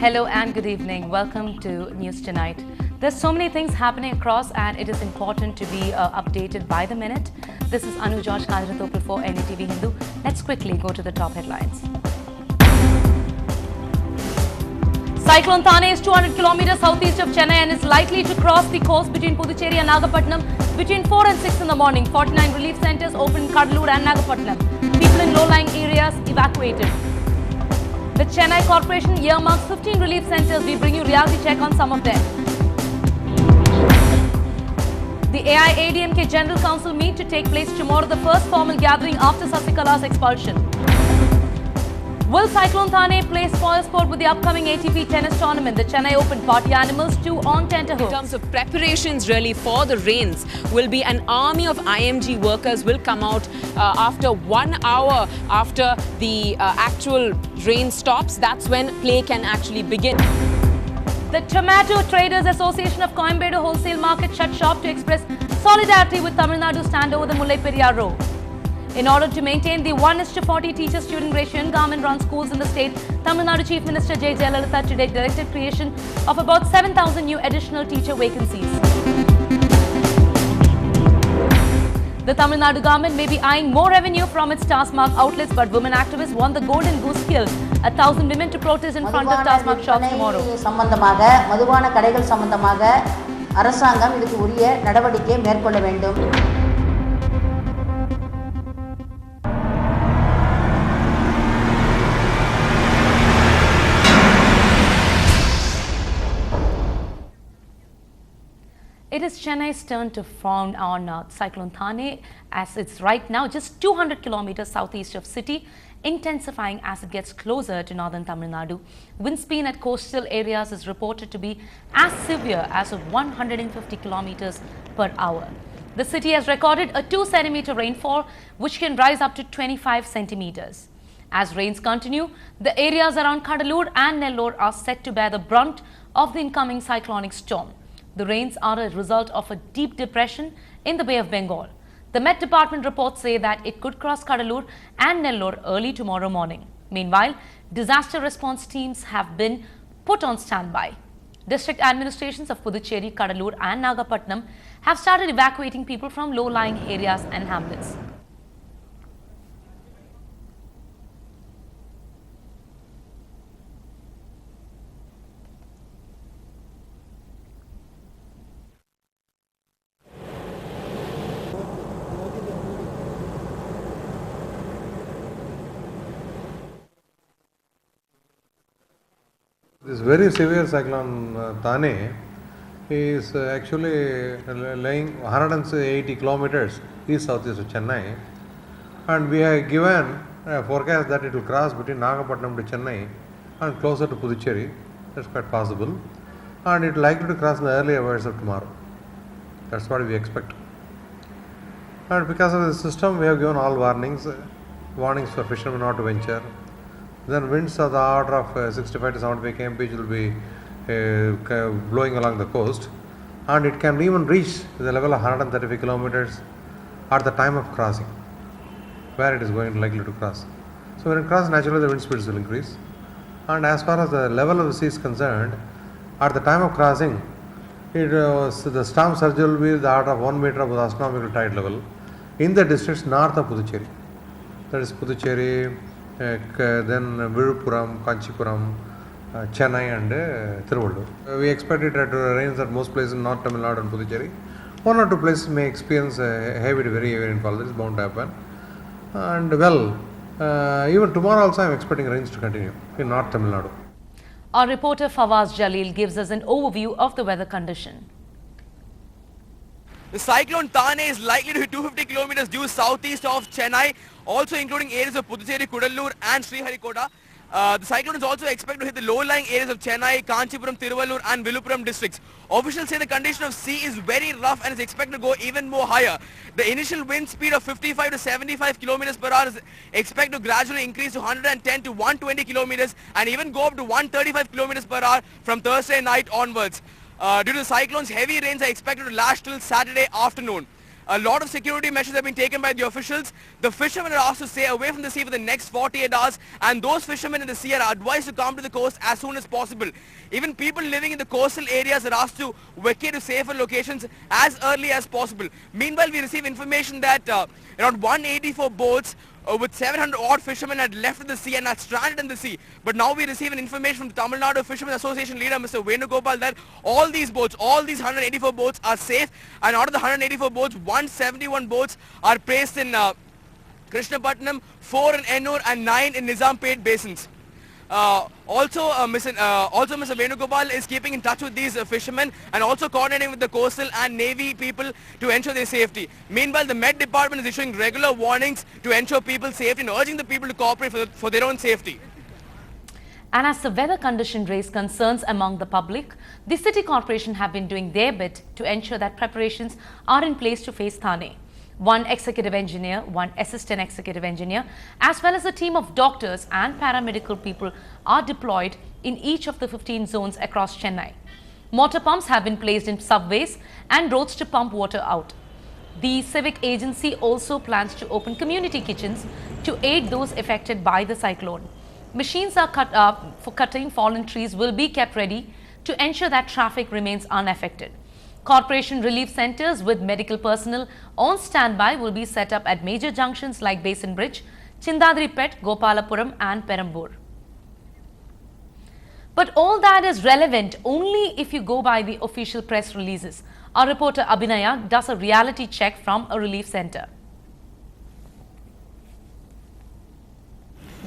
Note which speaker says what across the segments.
Speaker 1: Hello and good evening. Welcome to News Tonight. There's so many things happening across and it is important to be updated by the minute. This is Anu George Kajratopal for NDTV Hindu. Let's quickly go to the top headlines. Cyclone Thane is 200 kilometers southeast of Chennai and is likely to cross the coast between Puducherry and Nagapattinam between 4 and 6 in the morning. 49 relief centers open in Kadalur and Nagapattinam. People in low-lying areas evacuated. The Chennai Corporation earmarks 15 relief centers. We bring you reality check on some of them. The AIADMK General Council meet to take place tomorrow, the first formal gathering after Sasikala's expulsion. Will Cyclone Thane play spoil sport with the upcoming ATP tennis tournament? The Chennai Open party animals 2 on tenterhooks.
Speaker 2: In terms of preparations really for the rains, will be an army of IMG workers will come out after 1 hour after the actual rain stops. That's when play can actually begin.
Speaker 1: The Tomato Traders Association of Coimbatore Wholesale Market shut shop to express solidarity with Tamil Nadu stand over the Mullai Periyar Row. In order to maintain the 1:40 teacher-student ratio in government-run schools in the state, Tamil Nadu Chief Minister J. Jayalalitha today directed creation of about 7,000 new additional teacher vacancies. The Tamil Nadu government may be eyeing more revenue from its TASMAC outlets, but women activists want the golden goose killed. 1,000 women to protest in front of TASMAC shops tomorrow.
Speaker 3: சம்பந்தமாக மதுபான கடைகள் சம்பந்தமாக அரசாங்கம் இதுக்கு உரிய நடவடிக்கை மேற்கொள்ள வேண்டும்.
Speaker 1: It is Chennai's turn to frown on Cyclone Thane, as it's right now just 200 kilometers southeast of city, intensifying as it gets closer to northern Tamil Nadu. Wind speed at coastal areas is reported to be as severe as of 150 kilometers per hour. The city has recorded a 2-centimeter rainfall, which can rise up to 25 centimeters. As rains continue, the areas around Kadalur and Nellore are set to bear the brunt of the incoming cyclonic storm. The rains are a result of a deep depression in the Bay of Bengal. The Met Department reports say that it could cross Kadalur and Nellore early tomorrow morning. Meanwhile, disaster response teams have been put on standby. District administrations of Puducherry, Kadalur and Nagapattinam have started evacuating people from low-lying areas and hamlets.
Speaker 4: This very severe cyclone Thane is actually lying 180 kilometers east southeast of Chennai, and we have given a forecast that it will cross between Nagapattinam to Chennai and closer to Puducherry. That's quite possible, and it is likely to cross in the early hours of tomorrow. That's what we expect. And because of the system, we have given all warnings for fishermen not to venture. Then winds of the order of 65 to 75 kmph will be blowing along the coast, and it can even reach the level of 135 kilometers at the time of crossing, where it is likely to cross. So when it crosses, naturally the wind speeds will increase, and as far as the level of the sea is concerned, at the time of crossing, the storm surge will be the order of 1 meter above the astronomical tide level in the districts north of Puducherry. That is Puducherry, then Vilupuram, Kanchipuram, Chennai and Tiruvallur. We expect it to rain at most places in North Tamil Nadu and Puducherry. 1 or 2 places may experience heavy to very heavy rainfall. This is bound to happen. And even tomorrow also I am expecting rains to continue in North Tamil Nadu.
Speaker 1: Our reporter Fawaz Jalil gives us an overview of the weather condition.
Speaker 5: The cyclone Thane is likely to hit 250 kilometers due southeast of Chennai, also including areas of Puducherry, Kudallur and Sriharikota. The cyclone is also expected to hit the low-lying areas of Chennai, Kanchipuram, Tiruvallur and Vilupuram districts. Officials say the condition of sea is very rough and is expected to go even more higher. The initial wind speed of 55 to 75 kilometers per hour is expected to gradually increase to 110 to 120 kilometers and even go up to 135 kilometers per hour from Thursday night onwards. Due to the cyclones, heavy rains are expected to last till Saturday afternoon. A lot of security measures have been taken by the officials. The fishermen are asked to stay away from the sea for the next 48 hours, and those fishermen in the sea are advised to come to the coast as soon as possible. Even people living in the coastal areas are asked to vacate to safer locations as early as possible. Meanwhile, we receive information that around 184 boats with 700 odd fishermen had left the sea and had stranded in the sea. But now we receive an information from the Tamil Nadu Fishermen Association leader, Mr. Venugopal, that all these boats, all these 184 boats are safe, and out of the 184 boats, 171 boats are placed in Krishnapatnam, 4 in Ennur and 9 in Nizampet basins. Also, Mr. Venugopal is keeping in touch with these fishermen and also coordinating with the coastal and navy people to ensure their safety. Meanwhile, the Met Department is issuing regular warnings to ensure people's safety and urging the people to cooperate for their own safety.
Speaker 1: And as the weather condition raised concerns among the public, the City Corporation have been doing their bit to ensure that preparations are in place to face Thane. One executive engineer, one assistant executive engineer, as well as a team of doctors and paramedical people are deployed in each of the 15 zones across Chennai. Motor pumps have been placed in subways and roads to pump water out. The civic agency also plans to open community kitchens to aid those affected by the cyclone. Machines are cut up for cutting fallen trees will be kept ready to ensure that traffic remains unaffected. Corporation relief centers with medical personnel on standby will be set up at major junctions like Basin Bridge, Chindadripet, Gopalapuram and Perambur. But all that is relevant only if you go by the official press releases. Our reporter Abhinaya does a reality check from a relief center.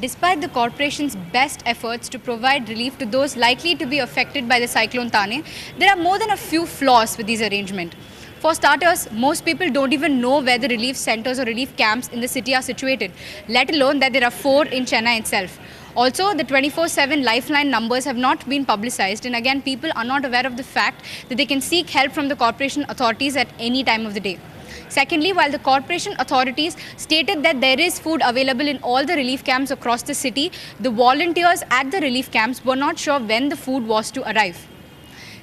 Speaker 6: Despite the corporation's best efforts to provide relief to those likely to be affected by the cyclone Thane, there are more than a few flaws with these arrangements. For starters, most people don't even know where the relief centers or relief camps in the city are situated, let alone that there are 4 in Chennai itself. Also, the 24/7 lifeline numbers have not been publicized, and again, people are not aware of the fact that they can seek help from the corporation authorities at any time of the day. Secondly, while the corporation authorities stated that there is food available in all the relief camps across the city, the volunteers at the relief camps were not sure when the food was to arrive.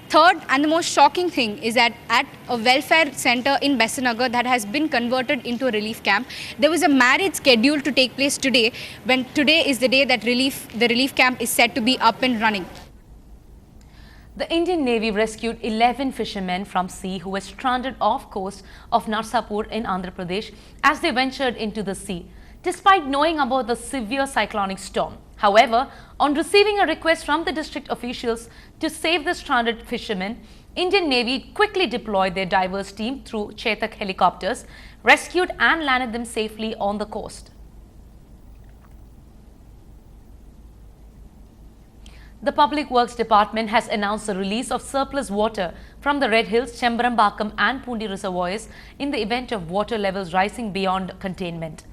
Speaker 6: Third, and the most shocking thing, is that at a welfare center in Besanagar that has been converted into a relief camp, there was a marriage scheduled to take place today, when today is the day that the relief camp is set to be up and running.
Speaker 1: The Indian Navy rescued 11 fishermen from sea who were stranded off coast of Narsapur in Andhra Pradesh as they ventured into the sea, despite knowing about the severe cyclonic storm. However, on receiving a request from the district officials to save the stranded fishermen, Indian Navy quickly deployed their divers team through Chetak helicopters, rescued and landed them safely on the coast. The Public Works Department has announced the release of surplus water from the Red Hills, Chembarambakam and Pundi reservoirs in the event of water levels rising beyond containment.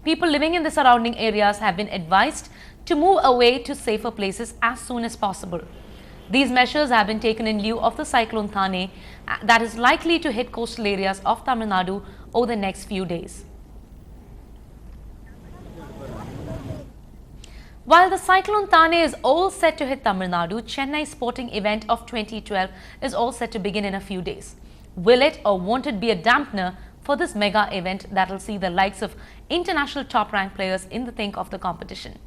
Speaker 1: People living in the surrounding areas have been advised to move away to safer places as soon as possible. These measures have been taken in lieu of the cyclone Thane that is likely to hit coastal areas of Tamil Nadu over the next few days. While the cyclone Thane is all set to hit Tamil Nadu, Chennai sporting event of 2012 is all set to begin in a few days. Will it or won't it be a dampener for this mega event that will see the likes of international top-ranked players in the think of the competition?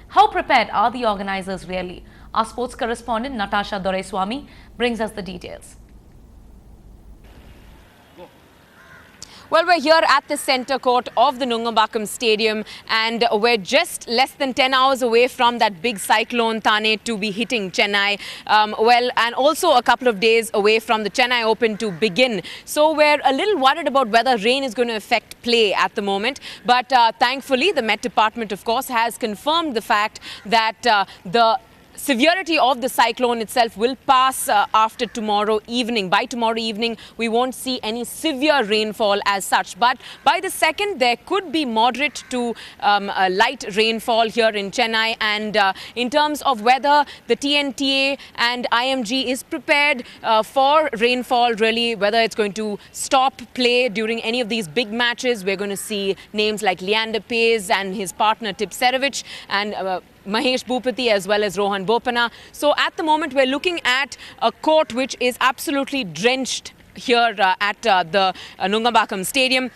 Speaker 1: How prepared are the organizers really? Our sports correspondent Natasha Doraiswamy brings us the details.
Speaker 2: Well, we're here at the centre court of the Nungambakkam Stadium, and we're just less than 10 hours away from that big cyclone Thane to be hitting Chennai. And also a couple of days away from the Chennai Open to begin. So we're a little worried about whether rain is going to affect play at the moment. But thankfully, the Met Department, of course, has confirmed the fact that the severity of the cyclone itself will pass after tomorrow evening. By tomorrow evening, we won't see any severe rainfall as such. But by the second, there could be moderate to light rainfall here in Chennai. And in terms of whether the TNTA and IMG is prepared for rainfall, really, whether it's going to stop play during any of these big matches, we're going to see names like Leander Paes and his partner Tipsarevic and Mahesh Bhupati as well as Rohan Bopana. So at the moment we're looking at a court which is absolutely drenched here at the Nungambakam Stadium.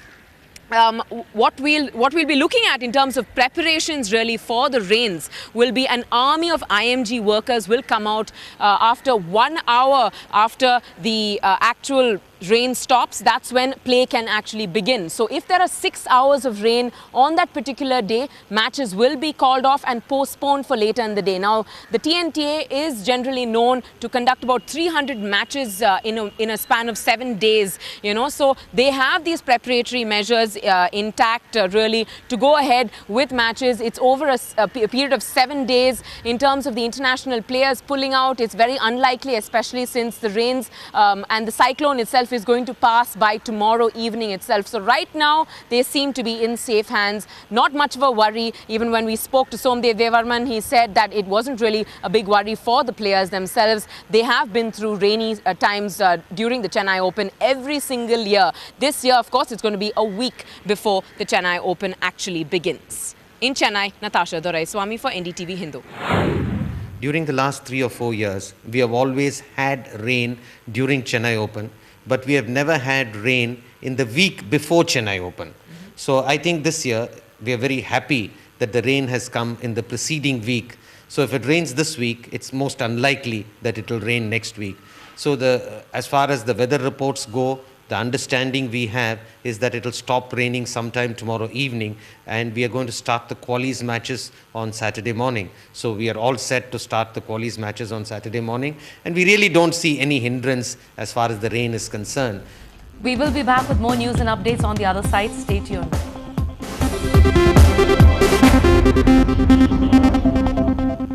Speaker 2: What we'll be looking at in terms of preparations really for the rains will be an army of IMG workers will come out after 1 hour after the actual rain stops. That's when play can actually begin. So if there are 6 hours of rain on that particular day, matches will be called off and postponed for later in the day. Now, the TNTA is generally known to conduct about 300 matches in a span of 7 days, you know, so they have these preparatory measures intact really to go ahead with matches. It's over a period of 7 days. In terms of the international players pulling out, it's very unlikely, especially since the rains and the cyclone itself is going to pass by tomorrow evening itself. So right now they seem to be in safe hands. Not much of a worry. Even when we spoke to Somdev Devarman, he said that it wasn't really a big worry for the players themselves. They have been through rainy times during the Chennai Open every single year. This year, of course, it's going to be a week before the Chennai Open actually begins. In Chennai, Natasha Doraiswamy for NDTV Hindu.
Speaker 7: During the last 3 or 4 years, we have always had rain during Chennai Open, but we have never had rain in the week before Chennai Open. So I think this year we are very happy that the rain has come in the preceding week. So if it rains this week, it's most unlikely that it will rain next week. So as far as the weather reports go, the understanding we have is that it will stop raining sometime tomorrow evening, and we are going to start the qualies matches on Saturday morning. So we are all set to start the qualies matches on Saturday morning, and we really don't see any hindrance as far as the rain is concerned.
Speaker 1: We will be back with more news and updates on the other side. Stay tuned.